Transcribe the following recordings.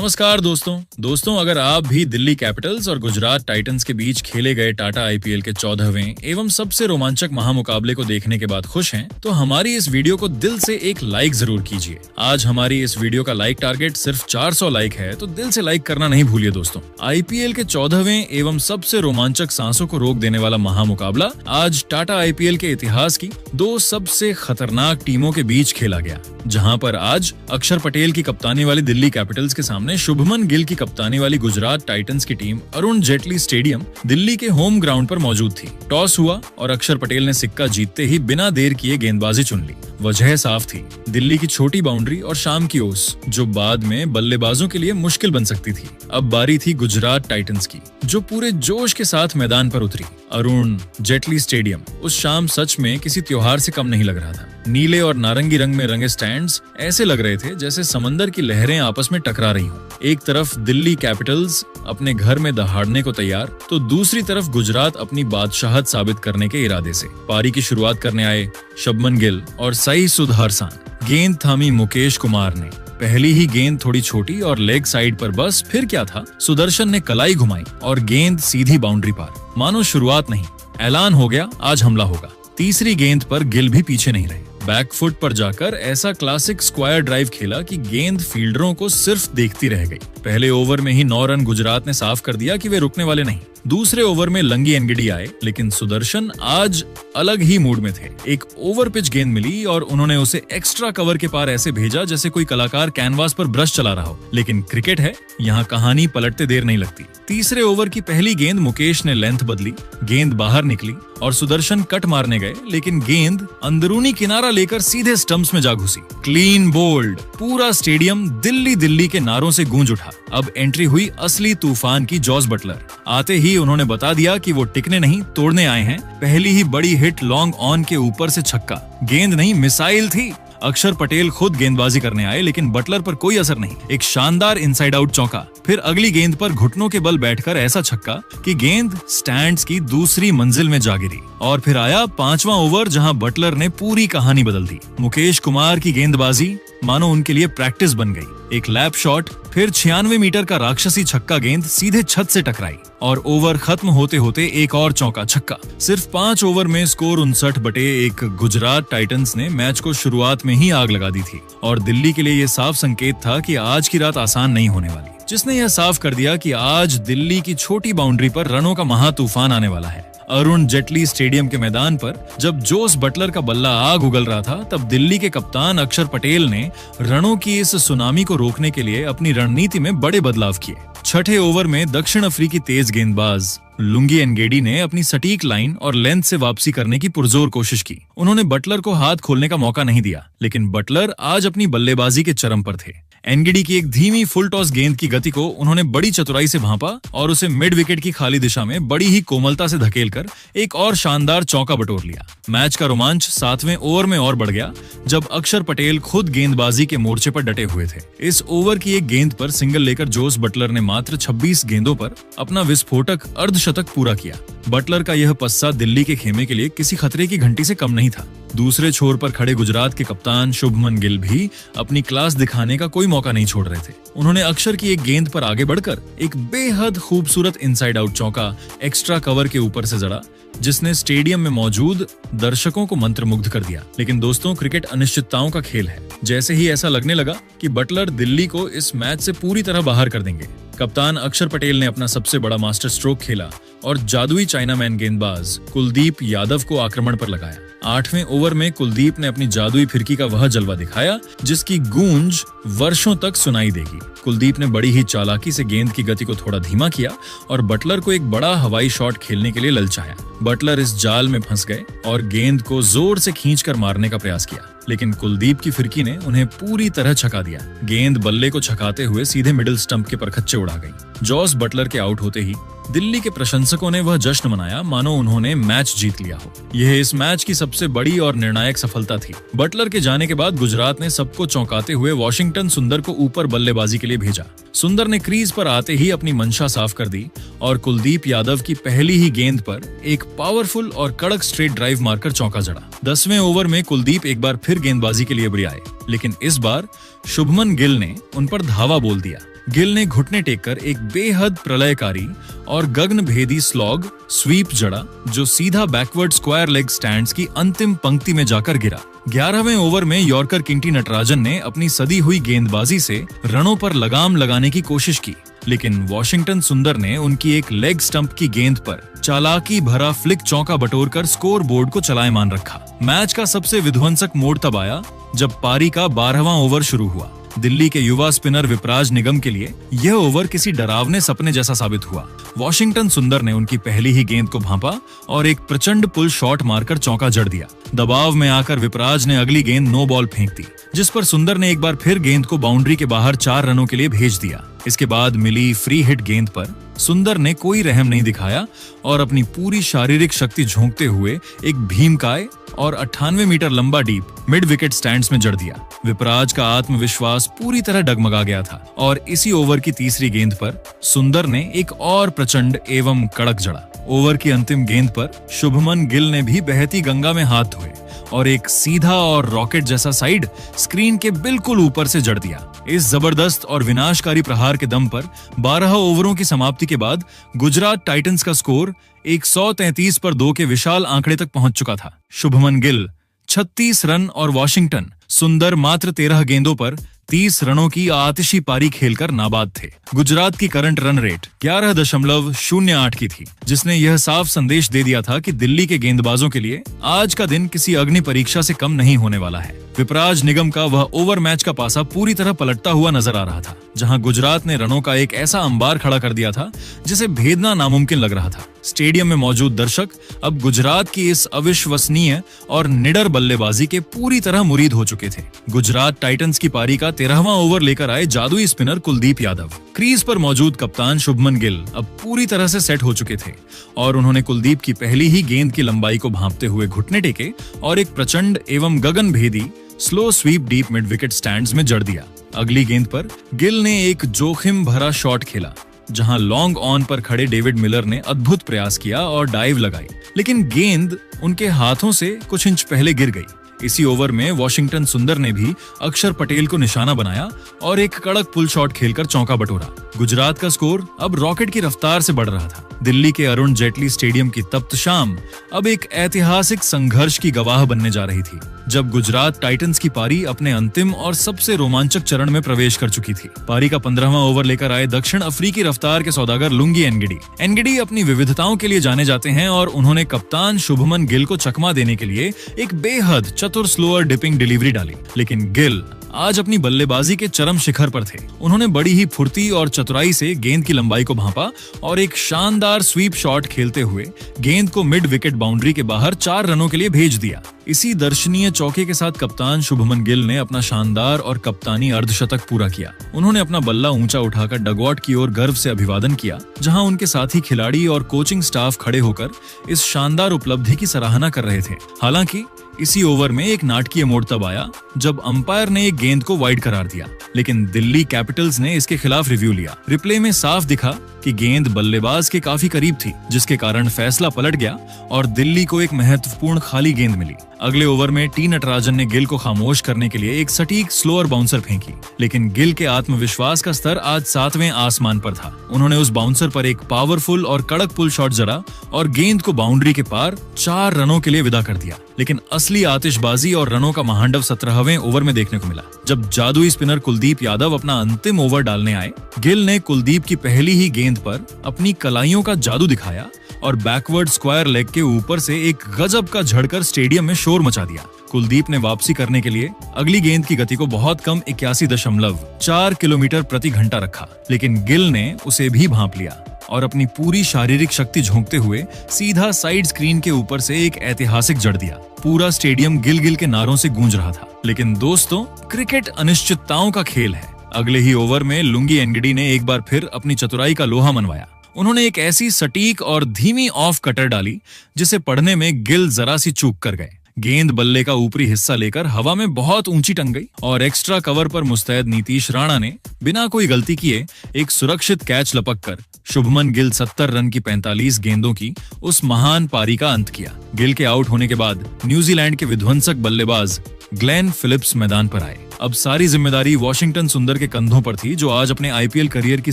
नमस्कार दोस्तों अगर आप भी दिल्ली कैपिटल्स और गुजरात टाइटंस के बीच खेले गए टाटा आईपीएल के 14वें एवं सबसे रोमांचक महामुकाबले को देखने के बाद खुश हैं, तो हमारी इस वीडियो को दिल से एक लाइक जरूर कीजिए। आज हमारी इस वीडियो का लाइक टारगेट सिर्फ 400 लाइक है, तो दिल से लाइक करना नहीं भूलिए दोस्तों। आईपीएल के 14वें एवं सबसे रोमांचक सांसों को रोक देने वाला महामुकाबला आज टाटा आईपीएल के इतिहास की दो सबसे खतरनाक टीमों के बीच खेला गया, जहां पर आज अक्षर पटेल की कप्तानी वाली दिल्ली कैपिटल्स के सामने शुभमन गिल की कप्तानी वाली गुजरात टाइटंस की टीम अरुण जेटली स्टेडियम दिल्ली के होम ग्राउंड पर मौजूद थी। टॉस हुआ और अक्षर पटेल ने सिक्का जीतते ही बिना देर किए गेंदबाजी चुन ली। वजह साफ थी, दिल्ली की छोटी बाउंड्री और शाम की ओस, जो बाद में बल्लेबाजों के लिए मुश्किल बन सकती थी। अब बारी थी गुजरात टाइटंस की, जो पूरे जोश के साथ मैदान पर उतरी। अरुण जेटली स्टेडियम उस शाम सच में किसी त्योहार से कम नहीं लग रहा था। नीले और नारंगी रंग में रंगे स्टैंड्स ऐसे लग रहे थे जैसे समंदर की लहरें आपस में टकरा रही हों। एक तरफ दिल्ली कैपिटल्स अपने घर में दहाड़ने को तैयार, तो दूसरी तरफ गुजरात अपनी बादशाहत साबित करने के इरादे से। पारी की शुरुआत करने आए शुभमन गिल और सई सुदर्शन। गेंद थामी मुकेश कुमार ने। पहली ही गेंद थोड़ी छोटी और लेग साइड पर, बस फिर क्या था, सुदर्शन ने कलाई घुमाई और गेंद सीधी बाउंड्री पार। मानो शुरुआत नहीं, ऐलान हो गया आज हमला होगा। तीसरी गेंद पर गिल भी पीछे नहीं रहे, बैकफुट पर जाकर ऐसा क्लासिक स्क्वायर ड्राइव खेला कि गेंद फील्डरों को सिर्फ देखती रह गई। पहले ओवर में ही 9 रन गुजरात ने साफ कर दिया कि वे रुकने वाले नहीं। दूसरे ओवर में लंगी एनगिडी आए, लेकिन सुदर्शन आज अलग ही मूड में थे। एक ओवर पिच गेंद मिली और उन्होंने उसे एक्स्ट्रा कवर के पार ऐसे भेजा जैसे कोई कलाकार कैनवास पर ब्रश चला रहा हो। लेकिन क्रिकेट है, यहाँ कहानी पलटते देर नहीं लगती। तीसरे ओवर की पहली गेंद मुकेश ने लेंथ बदली, गेंद बाहर निकली और सुदर्शन कट मारने गए, लेकिन गेंद अंदरूनी किनारा लेकर सीधे स्टंप्स में जा घुसी। Clean bowled. पूरा स्टेडियम दिल्ली के नारों से गूंज उठा। अब एंट्री हुई असली तूफान की जॉस बटलर। आते ही उन्होंने बता दिया कि वो टिकने नहीं, तोड़ने आए हैं। पहली ही बड़ी हिट लॉन्ग ऑन के ऊपर से छक्का। गेंद नहीं, मिसाइल थी। अक्षर पटेल खुद गेंदबाजी करने आए, लेकिन बटलर पर कोई असर नहीं। एक शानदार इनसाइड आउट चौका, फिर अगली गेंद पर घुटनों के बल बैठकर ऐसा छक्का कि गेंद स्टैंड्स की दूसरी मंजिल में जा गिरी। और फिर आया 5वां ओवर, जहां बटलर ने पूरी कहानी बदल दी। मुकेश कुमार की गेंदबाजी मानो उनके लिए प्रैक्टिस बन गई। एक लैप शॉट, फिर 96 मीटर का राक्षसी छक्का, गेंद सीधे छत से टकराई और ओवर खत्म होते होते एक और चौका छक्का। सिर्फ 5 ओवर में स्कोर 59/1। गुजरात टाइटंस ने मैच को शुरुआत में ही आग लगा दी थी और दिल्ली के लिए ये साफ संकेत था कि आज की रात आसान नहीं होने वाली, जिसने यह साफ कर दिया कि आज दिल्ली की छोटी बाउंड्री पर रनों का महातूफान आने वाला है। अरुण जेटली स्टेडियम के मैदान पर जब जोस बटलर का बल्ला आग उगल रहा था, तब दिल्ली के कप्तान अक्षर पटेल ने रनों की इस सुनामी को रोकने के लिए अपनी रणनीति में बड़े बदलाव किए। छठे ओवर में दक्षिण अफ्रीकी तेज गेंदबाज लुंगी एनगेडी ने अपनी सटीक लाइन और लेंथ से वापसी करने की पुरजोर कोशिश की। उन्होंने बटलर को हाथ खोलने का मौका नहीं दिया, लेकिन बटलर आज अपनी बल्लेबाजी के चरम पर थे। एनगिडी की एक धीमी फुल टॉस गेंद की गति को उन्होंने बड़ी चतुराई से भांपा और उसे मिड विकेट की खाली दिशा में बड़ी ही कोमलता से धकेलकर एक और शानदार चौका बटोर लिया। मैच का रोमांच 7वें ओवर में और बढ़ गया, जब अक्षर पटेल खुद गेंदबाजी के मोर्चे पर डटे हुए थे। इस ओवर की एक गेंद पर सिंगल लेकर जोस बटलर ने मात्र 26 गेंदों पर अपना विस्फोटक अर्धशतक पूरा किया। बटलर का यह पस्सा दिल्ली के खेमे के लिए किसी खतरे की घंटी से कम नहीं था। दूसरे छोर पर खड़े गुजरात के कप्तान शुभमन गिल भी अपनी क्लास दिखाने का कोई मौका नहीं छोड़ रहे थे। उन्होंने अक्षर की एक गेंद पर आगे बढ़कर एक बेहद खूबसूरत इनसाइड आउट चौका एक्स्ट्रा कवर के ऊपर से जड़ा, जिसने स्टेडियम में मौजूद दर्शकों को मंत्रमुग्ध कर दिया। लेकिन दोस्तों, क्रिकेट अनिश्चितताओं का खेल है। जैसे ही ऐसा लगने लगा कि बटलर दिल्ली को इस मैच से पूरी तरह बाहर कर देंगे, कप्तान अक्षर पटेल ने अपना सबसे बड़ा मास्टर स्ट्रोक खेला और जादुई चाइनामैन गेंदबाज कुलदीप यादव को आक्रमण पर लगाया। 8वें ओवर में कुलदीप ने अपनी जादुई फिरकी का वह जलवा दिखाया जिसकी गूंज वर्षों तक सुनाई देगी। कुलदीप ने बड़ी ही चालाकी से गेंद की गति को थोड़ा धीमा किया और बटलर को एक बड़ा हवाई शॉट खेलने के लिए ललचाया। बटलर इस जाल में फंस गए और गेंद को जोर से खींचकर मारने का प्रयास किया, लेकिन कुलदीप की फिरकी ने उन्हें पूरी तरह छका दिया। गेंद बल्ले को छकाते हुए सीधे मिडिल स्टंप के परखच्चे उड़ा गई। जॉस बटलर के आउट होते ही दिल्ली के प्रशंसकों ने वह जश्न मनाया मानो उन्होंने मैच जीत लिया हो। यह इस मैच की सबसे बड़ी और निर्णायक सफलता थी। बटलर के जाने के बाद गुजरात ने सबको चौंकाते हुए वॉशिंगटन सुंदर को ऊपर बल्लेबाजी के लिए भेजा। सुंदर ने क्रीज पर आते ही अपनी मंशा साफ कर दी और कुलदीप यादव की पहली ही गेंद पर एक पावरफुल और कड़क स्ट्रेट ड्राइव मारकर चौका जड़ा। 10वें ओवर में कुलदीप एक बार फिर गेंदबाजी के लिए उभरे आए, लेकिन इस बार शुभमन गिल ने उन पर धावा बोल दिया। गिल ने घुटने टेककर एक बेहद प्रलयकारी और गगनभेदी स्लॉग स्वीप जड़ा, जो सीधा बैकवर्ड स्क्वायर लेग स्टैंड्स की अंतिम पंक्ति में जाकर गिरा। 11वें ओवर में यॉर्कर किंटी नटराजन ने अपनी सदी हुई गेंदबाजी से रनों पर लगाम लगाने की कोशिश की, लेकिन वॉशिंगटन सुंदर ने उनकी एक लेग स्टंप की गेंद पर चालाकी भरा फ्लिक चौका बटोरकर स्कोर बोर्ड को चलायमान रखा। मैच का सबसे विध्वंसक मोड़ तब आया जब पारी का 12वां ओवर शुरू हुआ। दिल्ली के युवा स्पिनर विपराज निगम के लिए यह ओवर किसी डरावने सपने जैसा साबित हुआ। वॉशिंगटन सुंदर ने उनकी पहली ही गेंद को भांपा और एक प्रचंड पुल शॉट मारकर चौका जड़ दिया। दबाव में आकर विपराज ने अगली गेंद नो बॉल फेंक दी, जिस पर सुंदर ने एक बार फिर गेंद को बाउंड्री के बाहर 4 रनों के लिए भेज दिया। इसके बाद मिली फ्री हिट गेंद पर सुंदर ने कोई रहम नहीं दिखाया और अपनी पूरी शारीरिक शक्ति झोंकते हुए एक भीमकाय और 98 मीटर लंबा डीप मिड विकेट स्टैंड्स में जड़ दिया। विपराज का आत्मविश्वास पूरी तरह डगमगा गया था और इसी ओवर की तीसरी गेंद पर सुंदर ने एक और प्रचंड एवं कड़क जड़ा। ओवर की अंतिम गेंद पर शुभमन गिल ने भी बहती गंगा में हाथ धोए और एक सीधा और रॉकेट जैसा साइड स्क्रीन के बिल्कुल ऊपर से जड़ दिया। इस जबरदस्त और विनाशकारी प्रहार के दम पर 12 ओवरों की समाप्ति के बाद गुजरात टाइटंस का स्कोर 133 पर 2 के विशाल आंकड़े तक पहुंच चुका था। शुभमन गिल 36 रन और वॉशिंगटन सुंदर मात्र 13 गेंदों पर 30 रनों की आतिशी पारी खेलकर नाबाद थे। गुजरात की करंट रन रेट 11.08 की थी, जिसने यह साफ संदेश दे दिया था कि दिल्ली के गेंदबाजों के लिए आज का दिन किसी अग्नि परीक्षा से कम नहीं होने वाला है। विपराज निगम का वह ओवर मैच का पासा पूरी तरह पलटता हुआ नजर आ रहा था, जहां गुजरात ने रनों का एक ऐसा अंबार खड़ा कर दिया था जिसे भेदना नामुमकिन लग रहा था। स्टेडियम में मौजूद दर्शक अब गुजरात की इस अविश्वसनीय और निडर बल्लेबाजी के पूरी तरह मुरीद हो चुके थे। गुजरात टाइटंस की पारी का 13वां ओवर लेकर आए जादुई स्पिनर कुलदीप यादव। क्रीज पर मौजूद कप्तान शुभमन गिल अब पूरी तरह से सेट हो चुके थे और उन्होंने कुलदीप की पहली ही गेंद की लंबाई को भांपते हुए घुटने टेके और एक प्रचंड एवं गगनभेदी slow sweep deep mid wicket stands में जड़ दिया। अगली गेंद पर गिल ने एक जोखिम भरा शॉट खेला, जहां लॉन्ग ऑन पर खड़े डेविड मिलर ने अद्भुत प्रयास किया और डाइव लगाई, लेकिन गेंद उनके हाथों से कुछ इंच पहले गिर गई। इसी ओवर में वॉशिंगटन सुंदर ने भी अक्षर पटेल को निशाना बनाया और एक कड़क पुल शॉट खेलकर चौका बटोरा। गुजरात का स्कोर अब रॉकेट की रफ्तार से बढ़ रहा था। दिल्ली के अरुण जेटली स्टेडियम की तप्त शाम अब एक ऐतिहासिक संघर्ष की गवाह बनने जा रही थी, जब गुजरात टाइटंस की पारी अपने अंतिम और सबसे रोमांचक चरण में प्रवेश कर चुकी थी। पारी का 15वां ओवर लेकर आए दक्षिण अफ्रीकी रफ्तार के सौदागर लुंगी एनगिडी अपनी विविधताओं के लिए जाने जाते हैं और उन्होंने कप्तान शुभमन गिल को चकमा देने के लिए एक बेहद चतुर स्लोअर डिपिंग डिलीवरी डाली, लेकिन गिल आज अपनी बल्लेबाजी के चरम शिखर पर थे। उन्होंने बड़ी ही फुर्ती और चतुराई से गेंद की लंबाई को भांपा और एक शानदार स्वीप शॉट खेलते हुए गेंद को मिड विकेट बाउंड्री के बाहर 4 रनों के लिए भेज दिया। इसी दर्शनीय चौके के साथ कप्तान शुभमन गिल ने अपना शानदार और कप्तानी अर्धशतक पूरा किया। उन्होंने अपना बल्ला ऊंचा उठाकर डगआउट की ओर गर्व से अभिवादन किया, जहां उनके साथी खिलाड़ी और कोचिंग स्टाफ खड़े होकर इस शानदार उपलब्धि की सराहना कर रहे थे। हालांकि इसी ओवर में एक नाटकीय मोड़ तब आया जब अंपायर ने एक गेंद को वाइड करार दिया, लेकिन दिल्ली कैपिटल्स ने इसके खिलाफ रिव्यू लिया। रिप्ले में साफ दिखा कि गेंद बल्लेबाज के काफी करीब थी, जिसके कारण फैसला पलट गया और दिल्ली को एक महत्वपूर्ण खाली गेंद मिली। अगले ओवर में टी नटराजन ने गिल को खामोश करने के लिए एक सटीक स्लोअर बाउंसर फेंकी, लेकिन गिल के आत्मविश्वास का स्तर आज 7वें आसमान पर था। उन्होंने उस बाउंसर पर एक पावरफुल और कड़क पुल शॉट जड़ा और गेंद को बाउंड्री के पार 4 रनों के लिए विदा कर दिया। लेकिन असली आतिशबाजी और रनों का महांडव 17वें ओवर में देखने को मिला, जब जादुई स्पिनर कुलदीप यादव अपना अंतिम ओवर डालने आए। गिल ने कुलदीप की पहली ही गेंद पर अपनी कलाइयों का जादू दिखाया और बैकवर्ड स्क्वायर लेग के ऊपर से एक गजब का झड़कर स्टेडियम में शोर मचा दिया। कुलदीप ने वापसी करने के लिए अगली गेंद की गति को बहुत कम 81.4 किलोमीटर प्रति घंटा रखा, लेकिन गिल ने उसे भी भांप लिया और अपनी पूरी शारीरिक शक्ति झोंकते हुए सीधा साइड स्क्रीन के ऊपर से एक ऐतिहासिक जड़ दिया। पूरा स्टेडियम गिल गिल के नारों से गूंज रहा था। लेकिन दोस्तों, क्रिकेट अनिश्चितताओं का खेल है। अगले ही ओवर में लुंगी एनगिडी ने एक बार फिर अपनी चतुराई का लोहा मनवाया। उन्होंने एक ऐसी सटीक और धीमी ऑफ कटर डाली जिसे पढ़ने में गिल जरा सी चूक कर गए। गेंद बल्ले का ऊपरी हिस्सा लेकर हवा में बहुत ऊंची टंग गई और एक्स्ट्रा कवर पर मुस्तैद नीतीश राणा ने बिना कोई गलती किए एक सुरक्षित कैच लपककर शुभमन गिल 70 रन की 45 गेंदों की उस महान पारी का अंत किया। गिल के आउट होने के बाद न्यूजीलैंड के विध्वंसक बल्लेबाज ग्लेन फिलिप्स मैदान पर आए। अब सारी जिम्मेदारी वॉशिंगटन सुंदर के कंधों पर थी, जो आज अपने आईपीएल करियर की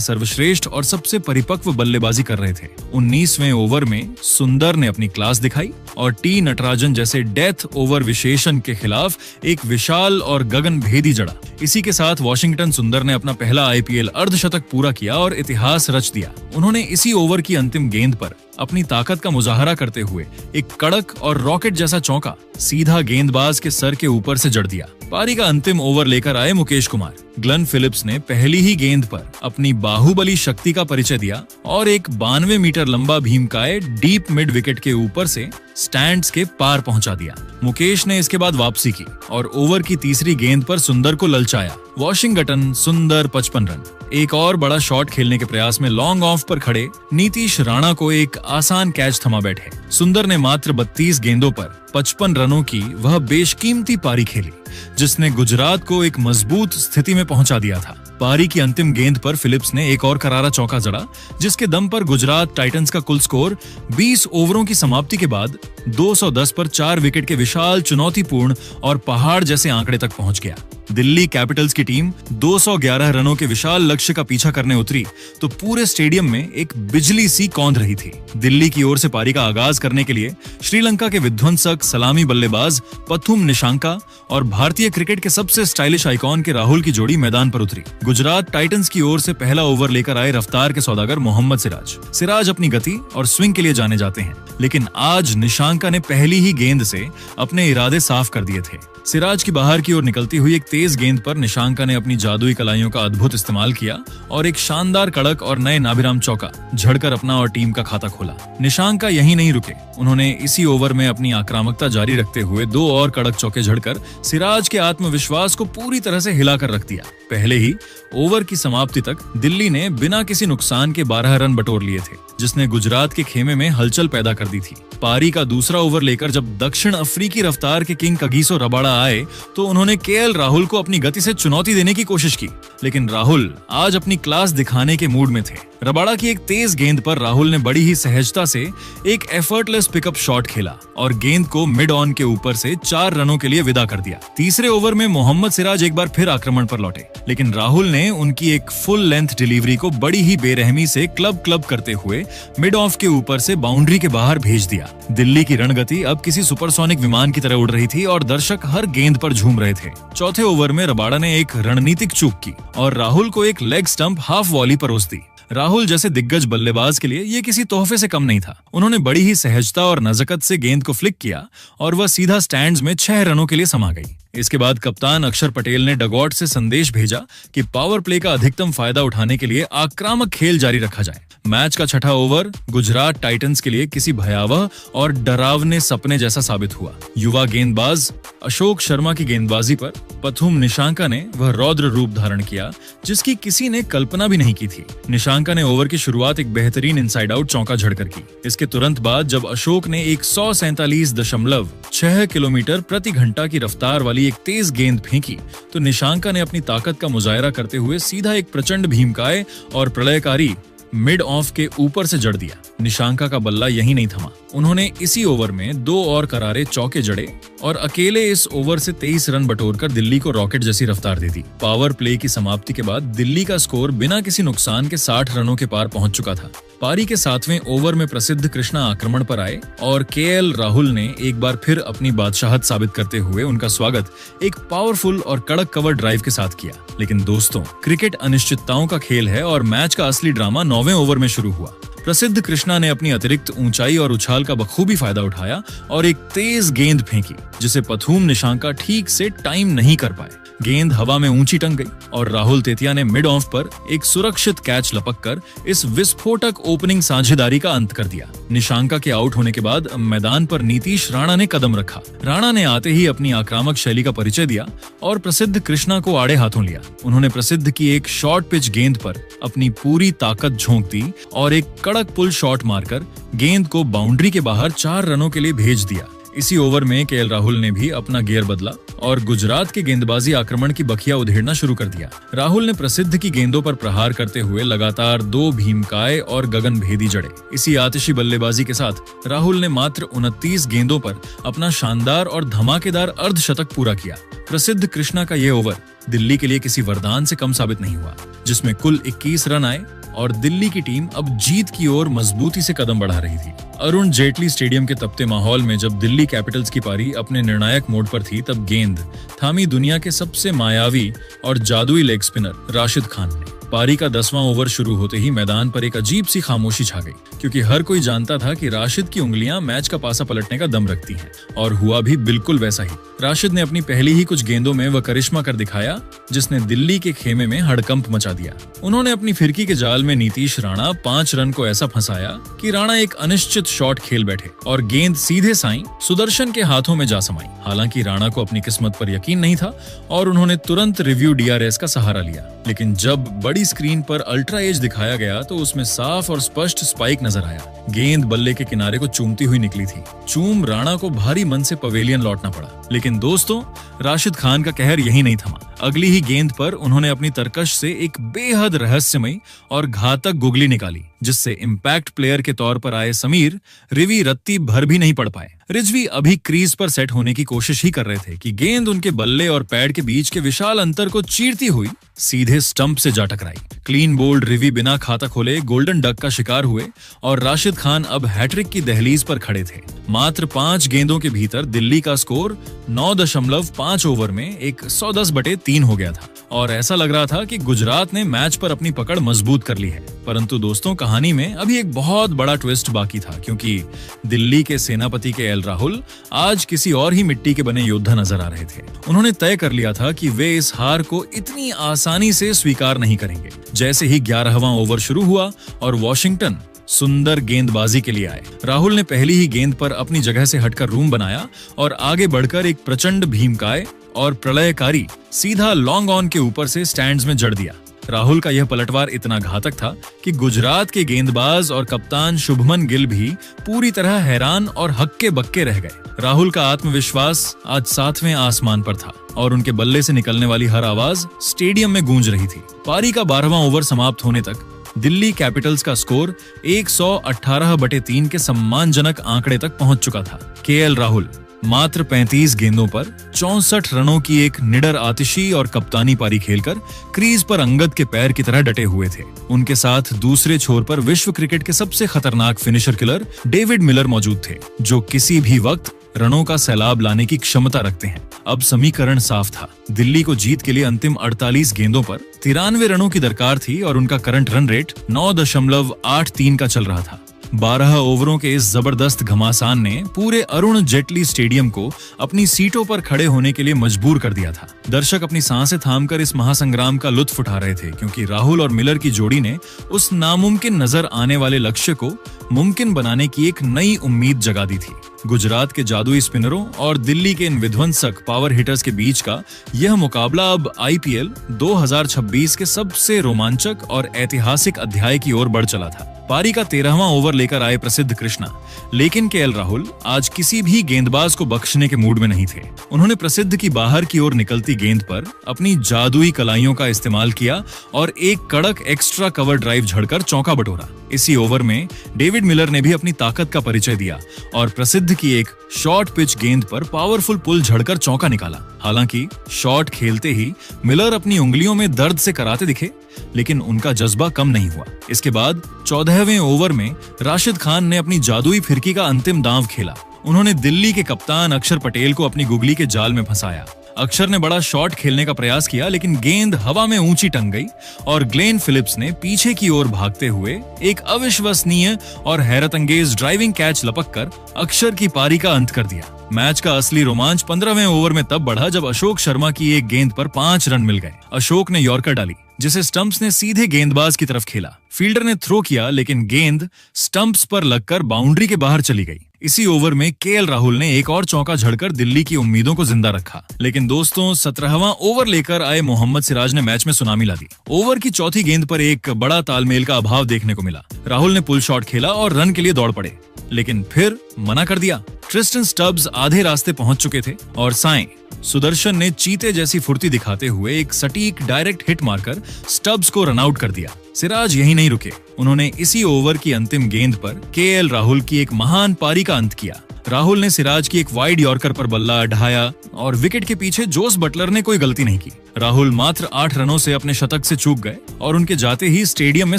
सर्वश्रेष्ठ और सबसे परिपक्व बल्लेबाजी कर रहे थे। 19वें ओवर में सुंदर ने अपनी क्लास दिखाई और टी नटराजन जैसे डेथ ओवर विशेषण के खिलाफ एक विशाल और गगनभेदी जड़ा। इसी के साथ वॉशिंगटन सुंदर ने अपना पहला आईपीएल अर्धशतक पूरा किया और इतिहास रच दिया। उन्होंने इसी ओवर की अंतिम गेंद पर अपनी ताकत का मुजाहरा करते हुए एक कड़क और रॉकेट जैसा चौका सीधा गेंदबाज के सर के ऊपर से जड़ दिया। पारी का अंतिम ओवर लेकर आए मुकेश कुमार। ग्लेन फिलिप्स ने पहली ही गेंद पर अपनी बाहुबली शक्ति का परिचय दिया और एक 92 मीटर लंबा भीमकाय डीप मिड विकेट के ऊपर से स्टैंड्स के पार पहुंचा दिया। मुकेश ने इसके बाद वापसी की और ओवर की तीसरी गेंद पर सुंदर को ललचाया। वॉशिंगटन सुंदर 55 रन। एक और बड़ा शॉट खेलने के प्रयास में लॉन्ग ऑफ पर खड़े नीतीश राणा को एक आसान कैच थमा बैठे। सुंदर ने मात्र 32 गेंदों पर 55 रनों की वह बेशकीमती पारी खेली, जिसने गुजरात को एक मजबूत स्थिति में पहुंचा दिया था। पारी की अंतिम गेंद पर फिलिप्स ने एक और करारा चौका जड़ा, जिसके दम पर गुजरात टाइटंस का कुल स्कोर 20 ओवरों की समाप्ति के बाद 210 पर 4 विकेट के विशाल चुनौतीपूर्ण और पहाड़ जैसे आंकड़े तक पहुंच गया। दिल्ली कैपिटल्स की टीम 211 रनों के विशाल लक्ष्य का पीछा करने उतरी तो पूरे स्टेडियम में एक बिजली सी कौंध रही थी। दिल्ली की ओर से पारी का आगाज करने के लिए श्रीलंका के विध्वंसक सलामी बल्लेबाज पथुम निशांका और भारतीय क्रिकेट के सबसे स्टाइलिश आइकॉन के राहुल की जोड़ी मैदान पर उतरी। गुजरात टाइटंस की ओर से पहला ओवर लेकर आए रफ्तार के सौदागर मोहम्मद सिराज अपनी गति और स्विंग के लिए जाने जाते हैं, लेकिन आज निशांका ने पहली ही गेंद से अपने इरादे साफ कर दिए थे। सिराज की बाहर की ओर निकलती हुई एक तेज गेंद पर निशांका ने अपनी जादुई कलाइयों का अद्भुत इस्तेमाल किया और एक शानदार कड़क और नए नाभिराम चौका झड़कर अपना और टीम का खाता खोला। निशांका यहीं नहीं रुके, उन्होंने इसी ओवर में अपनी आक्रामकता जारी रखते हुए 2 और कड़क चौके झड़कर सिराज के आत्मविश्वास को पूरी तरह से हिलाकर रख दिया। पहले ही ओवर की समाप्ति तक दिल्ली ने बिना किसी नुकसान के 12 रन बटोर लिए थे, जिसने गुजरात के खेमे में हलचल पैदा कर दी थी। पारी का दूसरा ओवर लेकर जब दक्षिण अफ्रीकी रफ्तार के किंग कगिसो रबाडा आए तो उन्होंने केएल राहुल को अपनी गति से चुनौती देने की कोशिश की, लेकिन राहुल आज अपनी क्लास दिखाने के मूड में थे। रबाडा की एक तेज गेंद पर राहुल ने बड़ी ही सहजता से एक एफर्टलेस पिकअप शॉट खेला और गेंद को मिड ऑन के ऊपर से 4 रनों के लिए विदा कर दिया। तीसरे ओवर में मोहम्मद सिराज एक बार फिर आक्रमण पर लौटे, लेकिन राहुल ने उनकी एक फुल लेंथ डिलीवरी को बड़ी ही बेरहमी से क्लब करते हुए मिड ऑफ के ऊपर से बाउंड्री के बाहर भेज दिया। दिल्ली की रणगति अब किसी सुपरसोनिक विमान की तरह उड़ रही थी और दर्शक हर गेंद पर झूम रहे थे। चौथे ओवर में रबाडा ने एक रणनीतिक चूक की और राहुल को एक लेग स्टंप हाफ वॉली परोस दी। राहुल जैसे दिग्गज बल्लेबाज के लिए ये किसी तोहफे से कम नहीं था। उन्होंने बड़ी ही सहजता और नजकत से गेंद को फ्लिक किया और वह सीधा स्टैंड्स में 6 रनों के लिए समा गई। इसके बाद कप्तान अक्षर पटेल ने डगआउट से संदेश भेजा कि पावर प्ले का अधिकतम फायदा उठाने के लिए आक्रामक खेल जारी रखा जाए। मैच का छठा ओवर गुजरात टाइटंस के लिए किसी भयावह और डरावने सपने जैसा साबित हुआ। युवा गेंदबाज अशोक शर्मा की गेंदबाजी पर पथुम निशांका ने वह रौद्र रूप धारण किया जिसकी किसी ने कल्पना भी नहीं की थी। निशांका ने ओवर की शुरुआत एक बेहतरीन इनसाइड आउट चौका झड़कर की। इसके तुरंत बाद जब अशोक ने 147.6 किलोमीटर प्रति घंटा की रफ्तार वाली एक तेज गेंद फेंकी तो निशांका ने अपनी ताकत का मुजाहरा करते हुए सीधा एक प्रचंड भीमकाय और प्रलयकारी मिड ऑफ के ऊपर से जड़ दिया। निशांका का बल्ला यहीं नहीं थमा, उन्होंने इसी ओवर में 2 और करारे चौके जड़े और अकेले इस ओवर से 23 रन बटोरकर दिल्ली को रॉकेट जैसी रफ्तार दे दी। पावर प्ले की समाप्ति के बाद दिल्ली का स्कोर बिना किसी नुकसान के 60 रनों के पार पहुंच चुका था। पारी के 7वें ओवर में प्रसिद्ध कृष्णा आक्रमण पर आए और केएल राहुल ने एक बार फिर अपनी बादशाहत साबित करते हुए उनका स्वागत एक पावरफुल और कड़क कवर ड्राइव के साथ किया। लेकिन दोस्तों, क्रिकेट अनिश्चितताओं का खेल है और मैच का असली ड्रामा 9वें ओवर में शुरू हुआ। प्रसिद्ध कृष्णा ने अपनी अतिरिक्त ऊंचाई और उछाल का बखूबी फायदा उठाया और एक तेज गेंद फेंकी जिसे पथुम निशांका ठीक से टाइम नहीं कर पाए। गेंद हवा में ऊंची टंग गई और राहुल तेतिया ने मिड ऑफ पर एक सुरक्षित कैच लपककर इस विस्फोटक ओपनिंग साझेदारी का अंत कर दिया। निशांका के आउट होने के बाद मैदान पर नीतीश राणा ने कदम रखा। राणा ने आते ही अपनी आक्रामक शैली का परिचय दिया और प्रसिद्ध कृष्णा को आड़े हाथों लिया। उन्होंने प्रसिद्ध की एक शॉर्ट पिच गेंद पर अपनी पूरी ताकत झोंक दी और एक कड़क पुल शॉट मारकर गेंद को बाउंड्री के बाहर 4 रनों के लिए भेज दिया। इसी ओवर में केएल राहुल ने भी अपना गियर बदला और गुजरात के गेंदबाजी आक्रमण की बखिया उधेड़ना शुरू कर दिया। राहुल ने प्रसिद्ध की गेंदों पर प्रहार करते हुए लगातार 2 भीमकाय और गगनभेदी जड़े। इसी आतिशी बल्लेबाजी के साथ राहुल ने मात्र 29 गेंदों पर अपना शानदार और धमाकेदार अर्धशतक पूरा किया। प्रसिद्ध कृष्णा का ये ओवर दिल्ली के लिए किसी वरदान से कम साबित नहीं हुआ, जिसमें कुल 21 रन आए और दिल्ली की टीम अब जीत की ओर मजबूती से कदम बढ़ा रही थी। अरुण जेटली स्टेडियम के तपते माहौल में जब दिल्ली कैपिटल्स की पारी अपने निर्णायक मोड़ पर थी, तब गेंद थामी दुनिया के सबसे मायावी और जादुई लेग स्पिनर राशिद खान ने। पारी का 10वां ओवर शुरू होते ही मैदान पर एक अजीब सी खामोशी छा गई, क्योंकि हर कोई जानता था कि राशिद की उंगलियां मैच का पासा पलटने का दम रखती हैं, और हुआ भी बिल्कुल वैसा ही। राशिद ने अपनी पहली ही कुछ गेंदों में वह करिश्मा कर दिखाया जिसने दिल्ली के खेमे में हड़कंप मचा दिया। उन्होंने अपनी फिरकी के जाल में नीतीश राणा 5 रन को ऐसा फंसाया कि राणा एक अनिश्चित शॉट खेल बैठे और गेंद सीधे साईं सुदर्शन के हाथों में जा समाई। हालांकि राणा को अपनी किस्मत पर यकीन नहीं था और उन्होंने तुरंत रिव्यू DRS का सहारा लिया, लेकिन जब बड़ी स्क्रीन पर अल्ट्रा एज दिखाया गया तो उसमें साफ और स्पष्ट स्पाइक नजर आया। गेंद बल्ले के किनारे को चूमती हुई निकली थी। चूम राणा को भारी मन से पवेलियन लौटना पड़ा, लेकिन दोस्तों राशिद खान का कहर यही नहीं थमा। अगली ही गेंद पर उन्होंने अपनी तरकश से एक बेहद रहस्यमयी और घातक गुगली निकाली, जिससे इम्पैक्ट प्लेयर के तौर पर आए समीर रिवी रत्ती भर भी नहीं पड़ पाए। रिजवी अभी क्रीज पर सेट होने की कोशिश ही कर रहे थे कि गेंद उनके बल्ले और पैड के बीच के विशाल अंतर को चीरती हुई सीधे स्टंप से जा टकराई। क्लीन बोल्ड रिवी बिना खाता खोले गोल्डन डक का शिकार हुए और राशिद खान अब हैट्रिक की दहलीज पर खड़े थे। मात्र 5 गेंदों के भीतर दिल्ली का स्कोर 9.5 ओवर में एक 110/3 हो गया था और ऐसा लग रहा था कि गुजरात ने मैच पर अपनी पकड़ मजबूत कर ली है। परंतु दोस्तों, कहानी में अभी एक बहुत बड़ा ट्विस्ट बाकी था, क्योंकि दिल्ली के सेनापति के एल राहुल आज किसी और ही मिट्टी के बने योद्धा नजर आ रहे थे। उन्होंने तय कर लिया था कि वे इस हार को इतनी आसानी से स्वीकार नहीं करेंगे। जैसे ही 11वां ओवर शुरू हुआ और वॉशिंगटन सुंदर गेंदबाजी के लिए आए, राहुल ने पहली ही गेंद पर अपनी जगह से हटकर रूम बनाया और आगे बढ़कर एक प्रचंड भीमकाय और प्रलयकारी सीधा लॉन्ग ऑन के ऊपर से स्टैंड्स में जड़ दिया। राहुल का यह पलटवार इतना घातक था कि गुजरात के गेंदबाज और कप्तान शुभमन गिल भी पूरी तरह हैरान और हक्के बक्के रह गए। राहुल का आत्मविश्वास आज 7वें आसमान पर था और उनके बल्ले से निकलने वाली हर आवाज स्टेडियम में गूंज रही थी। पारी का 12वां ओवर समाप्त होने तक दिल्ली कैपिटल्स का स्कोर 118/3 के सम्मानजनक आंकड़े तक पहुंच चुका था। केएल राहुल मात्र 35 गेंदों पर 64 रनों की एक निडर आतिशी और कप्तानी पारी खेलकर क्रीज पर अंगद के पैर की तरह डटे हुए थे। उनके साथ दूसरे छोर पर विश्व क्रिकेट के सबसे खतरनाक फिनिशर किलर डेविड मिलर मौजूद थे, जो किसी भी वक्त रनों का सैलाब लाने की क्षमता रखते हैं। अब समीकरण साफ था। दिल्ली को जीत के लिए अंतिम 48 गेंदों पर 93 रनों की दरकार थी और उनका करंट रन रेट 9.83 का चल रहा था। 12 ओवरों के इस जबरदस्त घमासान ने पूरे अरुण जेटली स्टेडियम को अपनी सीटों पर खड़े होने के लिए मजबूर कर दिया था। दर्शक अपनी सांसें थामकर इस महासंग्राम का लुत्फ उठा रहे थे, क्योंकि राहुल और मिलर की जोड़ी ने उस नामुमकिन नजर आने वाले लक्ष्य को मुमकिन बनाने की एक नई उम्मीद जगा दी थी। गुजरात के जादुई स्पिनरों और दिल्ली के इन विध्वंसक पावर हिटर्स के बीच का यह मुकाबला अब IPL 2026 के सबसे रोमांचक और ऐतिहासिक अध्याय की ओर बढ़ चला था। पारी का 13वां ओवर लेकर आए प्रसिद्ध कृष्णा, लेकिन केएल राहुल आज किसी भी गेंदबाज को बख्शने के मूड में नहीं थे। उन्होंने प्रसिद्ध की बाहर की ओर निकलती गेंद पर अपनी जादुई कलाइयों का इस्तेमाल किया और एक कड़क एक्स्ट्रा कवर ड्राइव झड़कर चौका बटोरा। इसी ओवर में डेविड मिलर ने भी अपनी ताकत का परिचय दिया और प्रसिद्ध की एक शॉर्ट पिच गेंद पर पावरफुल पुल झड़कर चौका निकाला। हालांकि शॉट खेलते ही मिलर अपनी उंगलियों में दर्द से कराते दिखे, लेकिन उनका जज्बा कम नहीं हुआ। इसके बाद 14वें ओवर में राशिद खान ने अपनी जादुई फिरकी का अंतिम दांव खेला। उन्होंने दिल्ली के कप्तान अक्षर पटेल को अपनी गुगली के जाल में फंसाया। अक्षर ने बड़ा शॉट खेलने का प्रयास किया, लेकिन गेंद हवा में ऊंची टंग गई और ग्लेन फिलिप्स ने पीछे की ओर भागते हुए एक अविश्वसनीय और हैरतअंगेज ड्राइविंग कैच लपककर अक्षर की पारी का अंत कर दिया। मैच का असली रोमांच 15वें ओवर में तब बढ़ा जब अशोक शर्मा की एक गेंद पर 5 रन मिल गए। अशोक ने यॉर्कर डाली, जिसे स्टंप्स ने सीधे गेंदबाज की तरफ खेला। फील्डर ने थ्रो किया, लेकिन गेंद स्टंप्स पर लगकर बाउंड्री के बाहर चली गई। इसी ओवर में केएल राहुल ने एक और चौका झड़कर दिल्ली की उम्मीदों को जिंदा रखा। लेकिन दोस्तों, 17वां ओवर लेकर आए मोहम्मद सिराज ने मैच में सुनामी ला दी। ओवर की चौथी गेंद पर एक बड़ा तालमेल का अभाव देखने को मिला। राहुल ने पुल शॉट खेला और रन के लिए दौड़ पड़े, लेकिन फिर मना कर दिया। ट्रिस्टन स्टब्स आधे रास्ते पहुंच चुके थे और साईं सुदर्शन ने चीते जैसी फुर्ती दिखाते हुए एक सटीक डायरेक्ट हिट मारकर स्टब्स को रन आउट कर दिया। सिराज यहीं नहीं रुके। उन्होंने इसी ओवर की अंतिम गेंद पर केएल राहुल की एक महान पारी का अंत किया। राहुल ने सिराज की एक वाइड यॉर्कर पर बल्ला ढाया और विकेट के पीछे जोस बटलर ने कोई गलती नहीं की। राहुल मात्र 8 रनों से अपने शतक से चूक गए और उनके जाते ही स्टेडियम में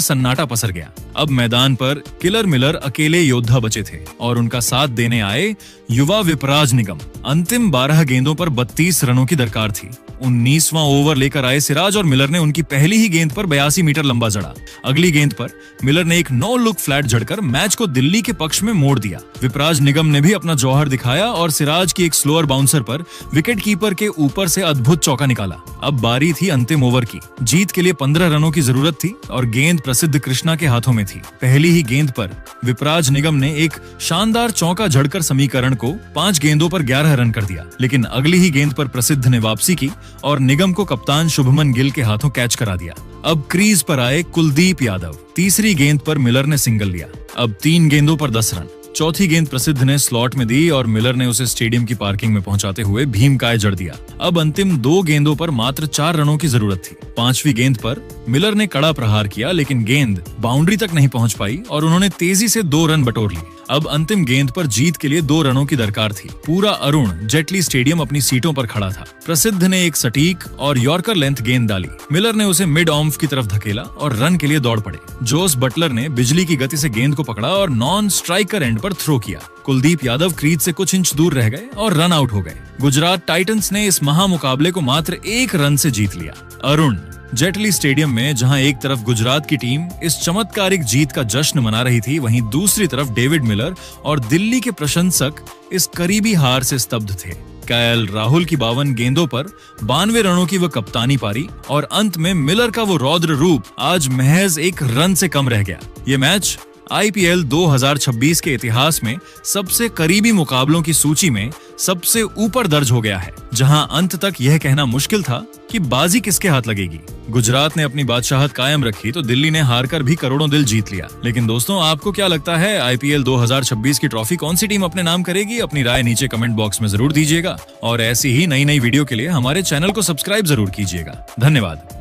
सन्नाटा पसर गया। अब मैदान पर किलर मिलर अकेले योद्धा बचे थे और उनका साथ देने आए युवा विपराज निगम। अंतिम 12 गेंदों पर 32 रनों की दरकार थी। 19वां ओवर लेकर आए सिराज और मिलर ने उनकी पहली ही गेंद पर 82 मीटर लंबा जड़ा। अगली गेंद पर मिलर ने एक नो लुक फ्लैट जड़कर मैच को दिल्ली के पक्ष में मोड़ दिया। विपराज निगम ने भी अपना जौहर दिखाया और सिराज की एक स्लोअर बाउंसर पर विकेट कीपर के ऊपर से अद्भुत चौका निकाला। अब बारी थी अंतिम ओवर की। जीत के लिए 15 रनों की जरूरत थी और गेंद प्रसिद्ध कृष्णा के हाथों में थी। पहली ही गेंद पर विपराज निगम ने एक शानदार चौका जड़कर समीकरण को 5 गेंदों पर 11 रन कर दिया। लेकिन अगली ही गेंद पर प्रसिद्ध ने वापसी की और निगम को कप्तान शुभमन गिल के हाथों कैच करा दिया। अब क्रीज पर आए कुलदीप यादव। तीसरी गेंद पर मिलर ने सिंगल लिया। अब 3 गेंदों पर 10 रन। चौथी गेंद प्रसिद्ध ने स्लॉट में दी और मिलर ने उसे स्टेडियम की पार्किंग में पहुंचाते हुए भीमकाय जड़ दिया। अब अंतिम 2 गेंदों पर मात्र 4 रनों की जरूरत थी। 5वीं गेंद पर मिलर ने कड़ा प्रहार किया लेकिन गेंद बाउंड्री तक नहीं पहुंच पाई और उन्होंने तेजी से 2 रन बटोर लिए। अब अंतिम गेंद पर जीत के लिए 2 रनों की दरकार थी। पूरा अरुण जेटली स्टेडियम अपनी सीटों पर खड़ा था। प्रसिद्ध ने एक सटीक और यॉर्कर लेंथ गेंद डाली। मिलर ने उसे मिड ऑफ की तरफ धकेला और रन के लिए दौड़ पड़े। जोस बटलर ने बिजली की गति से गेंद को पकड़ा और नॉन स्ट्राइकर एंड पर थ्रो किया। कुलदीप यादव क्रीज से कुछ इंच दूर रह गए और रन आउट हो गए। गुजरात टाइटंस ने इस महामुकाबले को मात्र 1 रन से जीत लिया। अरुण जेटली स्टेडियम में जहां एक तरफ गुजरात की टीम इस चमत्कारिक जीत का जश्न मना रही थी, वहीं दूसरी तरफ डेविड मिलर और दिल्ली के प्रशंसक इस करीबी हार से स्तब्ध थे। केएल राहुल की 52 गेंदों पर 92 रनों की वो कप्तानी पारी और अंत में मिलर का वो रौद्र रूप आज महज 1 रन से कम रह गया। ये मैच आईपीएल 2026 के इतिहास में सबसे करीबी मुकाबलों की सूची में सबसे ऊपर दर्ज हो गया है, जहां अंत तक यह कहना मुश्किल था कि बाजी किसके हाथ लगेगी। गुजरात ने अपनी बादशाहत कायम रखी तो दिल्ली ने हारकर भी करोड़ों दिल जीत लिया। लेकिन दोस्तों, आपको क्या लगता है आईपीएल 2026 की ट्रॉफी कौन सी टीम अपने नाम करेगी? अपनी राय नीचे कमेंट बॉक्स में जरूर दीजिएगा और ऐसी ही नई वीडियो के लिए हमारे चैनल को सब्सक्राइब जरूर कीजिएगा। धन्यवाद।